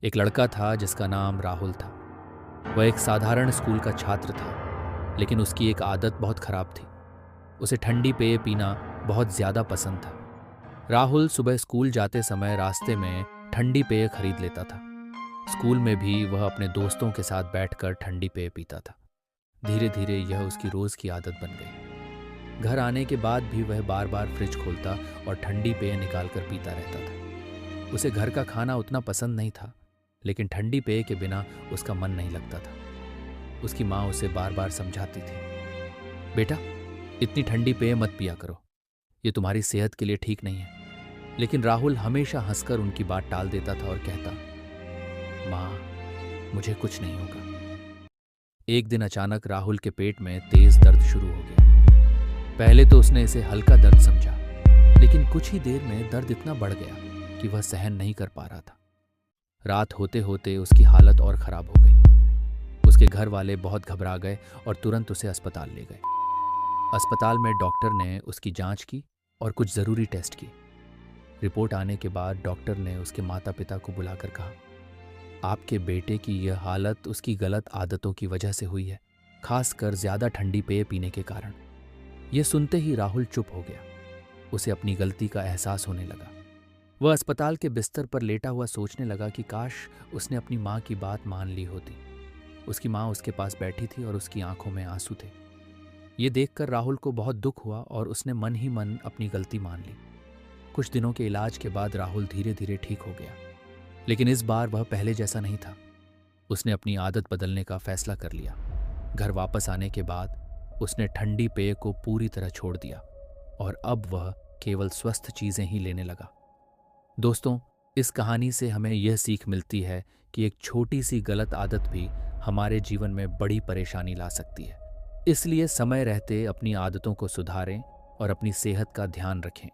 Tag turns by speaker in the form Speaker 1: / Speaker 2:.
Speaker 1: एक लड़का था जिसका नाम राहुल था। वह एक साधारण स्कूल का छात्र था, लेकिन उसकी एक आदत बहुत खराब थी। उसे ठंडी पेय पीना बहुत ज़्यादा पसंद था। राहुल सुबह स्कूल जाते समय रास्ते में ठंडी पेय खरीद लेता था। स्कूल में भी वह अपने दोस्तों के साथ बैठकर ठंडी पेय पीता था। धीरे धीरे यह उसकी रोज़ की आदत बन गई। घर आने के बाद भी वह बार बार फ्रिज खोलता और ठंडी पेय निकाल कर पीता रहता था। उसे घर का खाना उतना पसंद नहीं था, लेकिन ठंडी पेय के बिना उसका मन नहीं लगता था। उसकी माँ उसे बार बार समझाती थी, बेटा इतनी ठंडी पेय मत पिया करो, ये तुम्हारी सेहत के लिए ठीक नहीं है। लेकिन राहुल हमेशा हंसकर उनकी बात टाल देता था और कहता, माँ मुझे कुछ नहीं होगा। एक दिन अचानक राहुल के पेट में तेज दर्द शुरू हो गया। पहले तो उसने इसे हल्का दर्द समझा, लेकिन कुछ ही देर में दर्द इतना बढ़ गया कि वह सहन नहीं कर पा रहा था। रात होते होते उसकी हालत और खराब हो गई। उसके घर वाले बहुत घबरा गए और तुरंत उसे अस्पताल ले गए। अस्पताल में डॉक्टर ने उसकी जांच की और कुछ ज़रूरी टेस्ट किए। रिपोर्ट आने के बाद डॉक्टर ने उसके माता पिता को बुलाकर कहा, आपके बेटे की यह हालत उसकी गलत आदतों की वजह से हुई है, खासकर ज़्यादा ठंडी पेय पीने के कारण। यह सुनते ही राहुल चुप हो गया। उसे अपनी गलती का एहसास होने लगा। वह अस्पताल के बिस्तर पर लेटा हुआ सोचने लगा कि काश उसने अपनी माँ की बात मान ली होती। उसकी माँ उसके पास बैठी थी और उसकी आंखों में आंसू थे। ये देखकर राहुल को बहुत दुख हुआ और उसने मन ही मन अपनी गलती मान ली। कुछ दिनों के इलाज के बाद राहुल धीरे धीरे ठीक हो गया, लेकिन इस बार वह पहले जैसा नहीं था। उसने अपनी आदत बदलने का फैसला कर लिया। घर वापस आने के बाद उसने ठंडी पेय को पूरी तरह छोड़ दिया और अब वह केवल स्वस्थ चीज़ें ही लेने लगा। दोस्तों, इस कहानी से हमें यह सीख मिलती है कि एक छोटी सी गलत आदत भी हमारे जीवन में बड़ी परेशानी ला सकती है। इसलिए समय रहते अपनी आदतों को सुधारें और अपनी सेहत का ध्यान रखें।